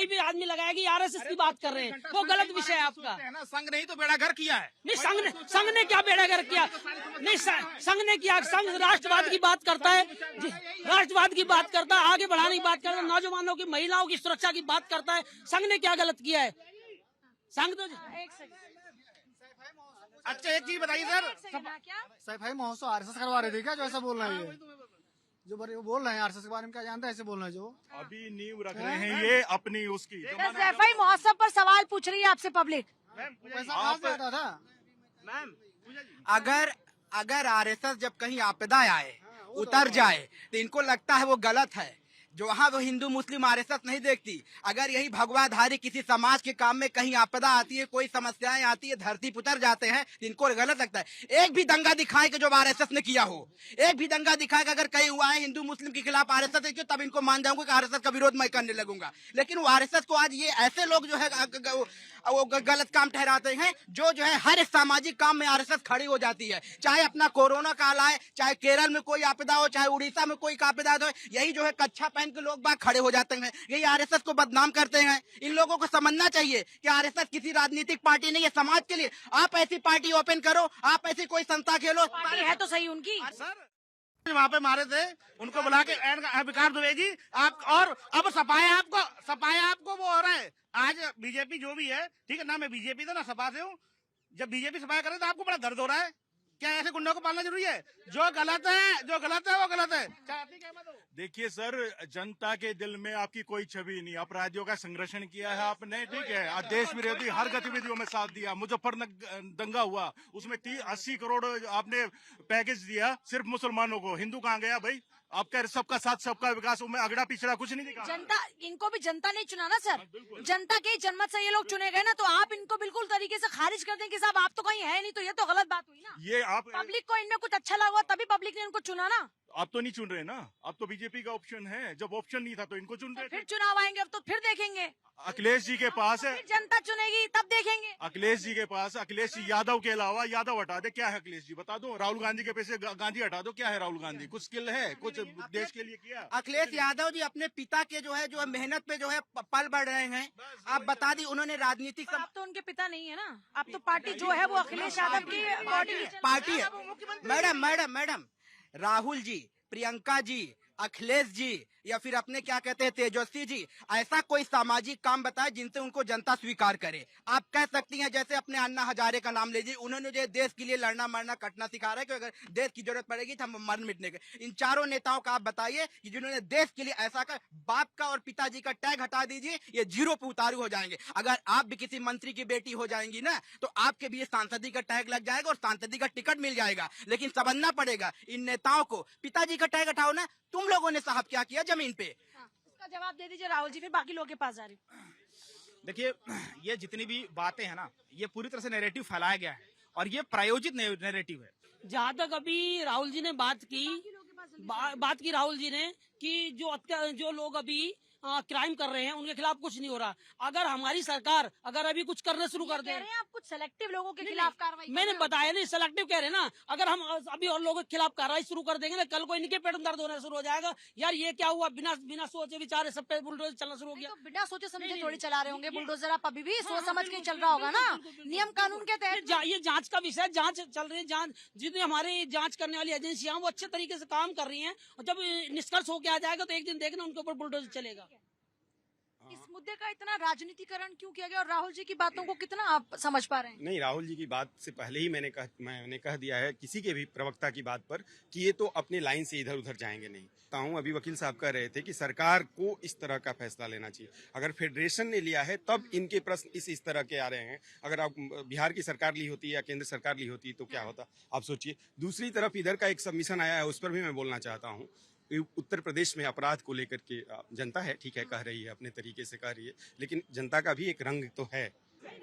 कोई भी आदमी लगाया कि आरएसएस की बात कर रहे हैं, वो गलत विषय है आपका। संघ नहीं तो बेड़ा घर किया है। नहीं, संघ ने क्या बेड़ागर किया? नहीं, संघ ने किया। संघ राष्ट्रवाद की बात करता है, राष्ट्रवाद की बात करता है, आगे बढ़ाने की बात करता है, नौजवानों की, महिलाओं की सुरक्षा की बात करता है। संघ ने क्या गलत किया है? संघ तो अच्छा एक चीज बताइए सर, सफाई महोत्सव आरएसएस करवा रहे थे क्या, जो ऐसा बोल रहे हैं? जो बोल रहे हैं आरएसएस के बारे में क्या जानते हैं, ऐसे बोल रहे हैं जो अभी नींव रख रहे हैं ये अपनी उसकी। सफाई महोत्सव पर सवाल पूछ रही है आपसे पब्लिक। मैम अगर आरएसएस जब कहीं आपदा आए, उतर जाए, तो इनको लगता है वो गलत है। जो वहाँ वो हिंदू मुस्लिम आरएसएस नहीं देखती। अगर यही भगवाधारी किसी समाज के काम में कहीं आपदा आती है, कोई समस्याएं आती है, धरती पुतर जाते हैं, तो इनको गलत लगता है। एक भी दंगा दिखाए कि जो आरएसएस ने किया हो, एक भी दंगा दिखाए अगर कहीं हुआ है हिंदू मुस्लिम के खिलाफ आरएसएस है, तब इनको मान जाऊंगा कि आरएसएस का विरोध मैं करने लगूंगा। लेकिन वो आरएसएस को आज ये ऐसे लोग जो है वो गलत काम ठहराते हैं, जो है हर एक सामाजिक काम में आरएसएस खड़ी हो जाती है। चाहे अपना कोरोना काल आए, चाहे केरल में कोई आपदा हो, चाहे उड़ीसा में कोई आपदा हो, यही जो है कच्छा पहन के लोग बाग खड़े हो जाते हैं, यही आरएसएस को बदनाम करते हैं। इन लोगों को समझना चाहिए कि आरएसएस किसी राजनीतिक पार्टी नहीं है, समाज के लिए। आप ऐसी पार्टी ओपन करो, आप ऐसी कोई संस्था खेलो। पार्टी है तो सही उनकी। सर वहाँ पे मारे थे, उनको बुला के विकास दुबे जी आप, और अब सफाया आपको वो हो रहा है। आज बीजेपी जो भी है, ठीक है ना, मैं बीजेपी था ना सपा से हूँ। जब बीजेपी सफाया करे तो आपको बड़ा दर्द हो रहा है। क्या ऐसे गुंडों को पालना जरूरी है? जो गलत है वो गलत है। देखिए सर, जनता के दिल में आपकी कोई छवि नहीं। अपराधियों का संरक्षण किया है आपने, ठीक है, देश विरोधी हर गतिविधियों में साथ दिया। मुजफ्फरनगर दंगा हुआ, उसमें 80 करोड़ आपने पैकेज दिया सिर्फ मुसलमानों को। हिंदू कहाँ गया भाई? आपका सबका साथ सबका विकास में अगड़ा पिछड़ा कुछ नहीं दिखा। जनता, इनको भी जनता नहीं चुना ना सर, जनता के जनमत से ये लोग चुने गए ना, तो आप इनको बिल्कुल तरीके से खारिज कर दें कि साहब आप तो कहीं है नहीं, तो ये तो गलत बात हुई ना। ये आप पब्लिक को इनमें कुछ अच्छा लगा तभी पब्लिक ने इनको चुना ना। आप तो नहीं चुन रहे ना, अब तो बीजेपी का ऑप्शन है। जब ऑप्शन नहीं था तो इनको चुन रहे थे। फिर चुनाव आएंगे, अब तो फिर देखेंगे। अखिलेश जी के पास है, फिर जनता चुनेगी तब देखेंगे। अखिलेश जी के पास, अखिलेश जी यादव के अलावा, यादव हटा दे, क्या है अखिलेश जी बता दो। राहुल गांधी के पैसे गांधी हटा दो, क्या है राहुल गांधी? कुछ स्किल है, कुछ देश के लिए किया? अखिलेश यादव जी अपने पिता के जो है मेहनत पे जो है पल बढ़ रहे हैं। आप बता दी, उन्होंने राजनीतिक अब तो उनके पिता नहीं है ना, अब तो पार्टी जो है वो अखिलेश यादव की पार्टी है। मैडम राहुल जी, प्रियंका जी, अखिलेश जी, या फिर अपने क्या कहते हैं तेजस्वी जी, ऐसा कोई सामाजिक काम बताए जिनसे उनको जनता स्वीकार करे। आप कह सकती हैं जैसे अपने अन्ना हजारे का नाम लीजिए, उन्होंने जो देश के लिए लड़ना मरना कटना सिखा रहा है कि अगर देश की जरूरत पड़ेगी तो हम मर मिटने के। इन चारों नेताओं का आप बताइए कि जिन्होंने देश के लिए ऐसा कर, बाप का और पिताजी का टैग हटा दीजिए, ये जीरो पे उतारू हो जाएंगे। अगर आप भी किसी मंत्री की बेटी हो जाएंगी ना, तो आपके भी सांसदी का टैग लग जाएगा और सांसदी का टिकट मिल जाएगा। लेकिन समझना पड़ेगा इन नेताओं को, पिताजी का टैग हटाओ ना, तुम लोगों ने साहब क्या किया जमीन पे। इसका जवाब दे दीजिए राहुल जी, फिर बाकी लोगों के पास जा रही हूँ। देखिए, ये जितनी भी बातें हैं ना, ये पूरी तरह से नैरेटिव फैलाया गया है और ये प्रायोजित नैरेटिव है। जहाँ तक अभी राहुल जी ने बात की राहुल जी ने कि जो लोग अभी क्राइम कर रहे हैं उनके खिलाफ कुछ नहीं हो रहा। अगर हमारी सरकार अगर अभी कुछ करना शुरू कर दे, आप कुछ सेलेक्टिव लोगों के खिलाफ कार्रवाई, मैंने बताया नहीं, सेलेक्टिव कह रहे हैं ना। अगर हम अभी और लोगों के खिलाफ कार्रवाई शुरू कर देंगे ना, कल को इनके पेट में दर्द होना शुरू हो जाएगा। यार ये क्या हुआ, बिना सोचे विचारे सब पे बुलडोजर चलना शुरू हो गया। तो बिना सोचे समझे थोड़ी चला रहे होंगे बुलडोजर, आप अभी भी सोच समझ के चल रहा होगा ना, नियम कानून के तहत। ये जांच का विषय, जांच चल रही है, जांच जितनी हमारी जांच करने वाली एजेंसियां वो अच्छे तरीके से काम कर रही हैं, और जब निष्कर्ष होके आ जाएगा तो एक दिन देखना उनके ऊपर बुलडोजर चलेगा। इस मुद्दे का इतना राजनीतिकरण क्यों किया गया, और राहुल जी की बातों को कितना आप समझ पा रहे हैं? नहीं, राहुल जी की बात से पहले ही मैंने कह दिया है किसी के भी प्रवक्ता की बात पर कि ये तो अपने लाइन से इधर उधर जाएंगे नहीं। अभी वकील साहब कह रहे थे कि सरकार को इस तरह का फैसला लेना चाहिए। अगर फेडरेशन ने लिया है तब इनके प्रश्न इस तरह के आ रहे हैं। अगर आप बिहार की सरकार ली होती या केंद्र सरकार ली होती तो क्या होता, आप सोचिए। दूसरी तरफ इधर का एक सबमिशन आया है, उस पर भी मैं बोलना चाहता हूँ। उत्तर प्रदेश में अपराध को लेकर के जनता है, ठीक है, कह रही है, अपने तरीके से कह रही है, लेकिन जनता का भी एक रंग तो है।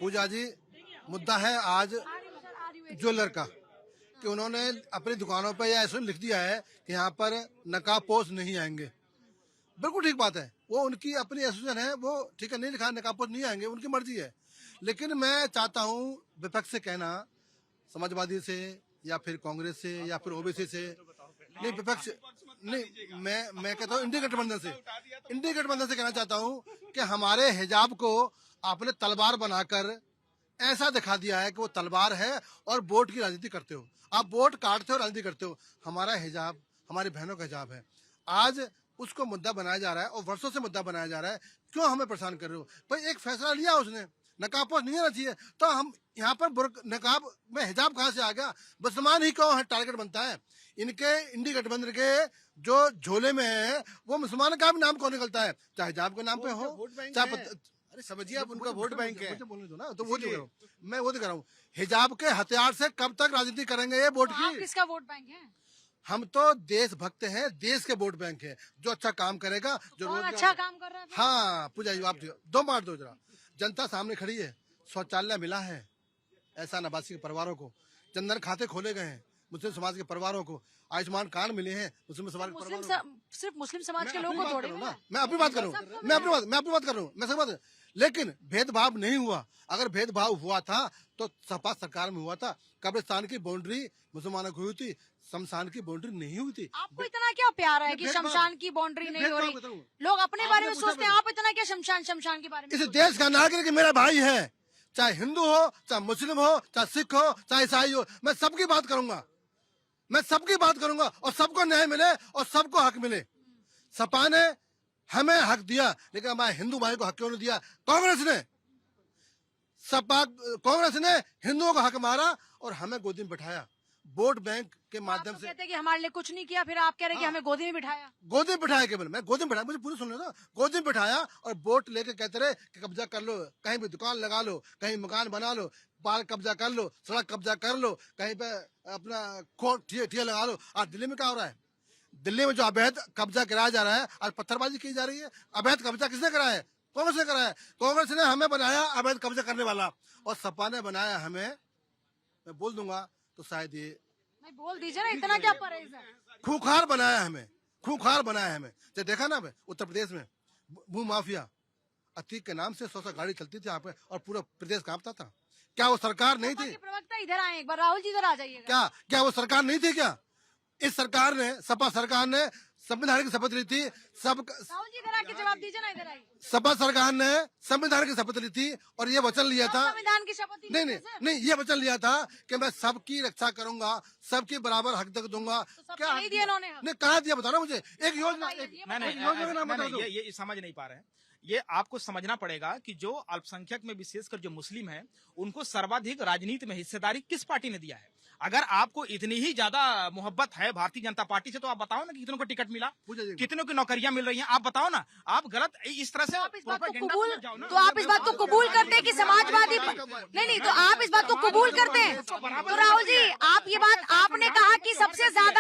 पूजा जी, मुद्दा है आज ज्वेलर का कि उन्होंने अपनी दुकानों पर यह ऐसा लिख दिया है कि यहाँ पर नकाबपोश नहीं आएंगे। बिल्कुल ठीक बात है, वो उनकी अपनी एसोसिएशन है, वो ठीक है, नहीं लिखा नकाबपोश नहीं आएंगे, उनकी मर्जी है। लेकिन मैं चाहता हूँ विपक्ष से कहना, समाजवादी से या फिर कांग्रेस से या फिर ओबीसी से, नहीं विपक्ष नहीं, मैं कहता हूँ इंडिया गठबंधन से कहना चाहता हूँ कि हमारे हिजाब को आपने तलवार बनाकर ऐसा दिखा दिया है कि वो तलवार है और वोट की राजनीति करते हो, आप वोट काटते हो, राजनीति करते हो। हमारा हिजाब हमारी बहनों का हिजाब है, आज उसको मुद्दा बनाया जा रहा है और वर्षों से मुद्दा बनाया जा रहा है। क्यों हमें परेशान कर रहे हो भाई? एक फैसला लिया उसने, नकाबपोश नहीं होना चाहिए, तो हम यहाँ पर नकाब में हिजाब कहाँ से आ गया? मुसलमान ही क्यों है टारगेट बनता है? इनके इंडी गठबंधन के जो झोले में है वो मुसलमान का भी नाम कौन निकलता है, चाहे हिजाब के नाम पे हो, चाहे अरे समझिए आप, उनका वोट बैंक है। मुझे बोलने दो ना, तो वो जो मैं वो दिख रहा हूँ, हिजाब के हथियार से कब तक राजनीति करेंगे ये वोट तो आप की? किसका वोट बैंक है? हम तो देशभक्त हैं, देश के वोट बैंक है, जो अच्छा काम करेगा, जो कौन रोजगार- अच्छा काम कर रहा है? हाँ पूजा जी, आप दो मार दो जरा। जनता सामने खड़ी है, शौचालय मिला है ऐसा नवासी के परिवारों को, जनधन खाते खोले गए हैं मुस्लिम समाज के परिवारों को, आयुष्मान कार्ड मिले हैं मुस्लिम समाज के परिवारों को। सिर्फ मुस्लिम समाज के लोगों को थोड़े ना, मैं अपनी बात कर रहा हूँ, मैं अपनी बात कर रहा हूँ, मैं सब बात, लेकिन भेदभाव नहीं हुआ। अगर भेदभाव हुआ था तो सपा सरकार में हुआ था, कब्रिस्तान की बाउंड्री मुसलमानों की हुई थी, शमशान की बाउंड्री नहीं हुई थी। आपको इतना क्या प्यार है कि भेदभाव- शमशान की बाउंड्री नहीं हो भेदभाव रही? बताऊं। लोग अपने बारे में आपने सोचते हैं, पूछा आप इतना क्या शमशान के बारे में इस सोचते देश का नागरिक मेरा भाई है, चाहे हिंदू हो, चाहे मुस्लिम हो, चाहे सिख हो, चाहे ईसाई हो, मैं सबकी बात करूंगा, मैं सबकी बात करूंगा और सबको न्याय मिले और सबको हक मिले। सपा ने हमें हक दिया, लेकिन हमारे हिंदू भाई को हक क्यों नहीं दिया? कांग्रेस ने हिंदुओं को हक मारा और हमें गोदी में बिठाया वोट बैंक के हैं? आप माध्यम तो से। कहते हैं कि हमारे लिए कुछ नहीं किया, फिर आप कह रहे हैं कि हमें गोदी में बिठाया। गोदी में बिठाया, केवल मैं गोदी में बिठाया, मुझे पूरी सुन लो ना, गोदी में बिठाया और वोट लेके कहते रहे कि कब्जा कर लो, कहीं भी दुकान लगा लो, कहीं मकान बना लो, बाल कब्जा कर लो, सड़क कब्जा कर लो, कहीं पे अपना ठिया लगा लो। आज दिल्ली में क्या हो रहा है? दिल्ली में जो अवैध कब्जा कराया जा रहा है, आज पत्थरबाजी की जा रही है। अवैध कब्जा किसने कराया है? कांग्रेस ने कराया है। कांग्रेस ने हमें बनाया अवैध कब्जा करने वाला और सपा ने बनाया हमें, मैं बोल दूंगा तो शायद ये नहीं, बोल दीजिए ना, इतना क्या परहेज है? खूंखार बनाया हमें, खूंखार बनाया हमें। तो देखा ना उत्तर प्रदेश में भू माफिया अतीक के नाम से 100 गाड़ी चलती थी यहाँ पे और पूरा प्रदेश कांपता था। क्या वो सरकार नहीं सपा थी? के प्रवक्ता इधर आए, एक बार राहुल जी इधर आ जाइएगा। क्या वो सरकार नहीं थी क्या? इस सरकार ने, सपा सरकार ने संविधान की शपथ ली थी, राहुल जी इधर आके जवाब दीजिए ना, इधर आइए। सपा सरकार ने संविधान की शपथ ली थी और ये वचन लिया था, संविधान की शपथ दी नहीं, ये वचन लिया था कि मैं सबकी रक्षा करूंगा, सबकी बराबर हक तक दूंगा। सबको नहीं दिया इन्होंने हक। नहीं, कहा दिया बताओ ना मुझे, एक योजना, बताइए, एक ये नहीं नहीं योजना का नाम बता नहीं, दो। ये समझ नहीं पा रहे हैं। ये आपको समझना पड़ेगा कि जो अल्पसंख्यक में विशेषकर जो मुस्लिम है, उनको सर्वाधिक राजनीति में हिस्सेदारी किस पार्टी ने दिया है? अगर आपको इतनी ही ज्यादा मोहब्बत है भारतीय जनता पार्टी से, तो आप बताओ ना कि कितनों को टिकट मिला, कितनों की नौकरियां मिल रही हैं, आप बताओ ना। आप गलत इस तरह से आप इस बात को प्रोपेगेंडा कबूल, में मत जाओ ना। तो आप इस बात को कबूल करते हैं कि समाजवादी नहीं, तो आप इस बात को कबूल करते हैं। तो राहुल जी, आप ये बात आपने कहा कि सबसे ज्यादा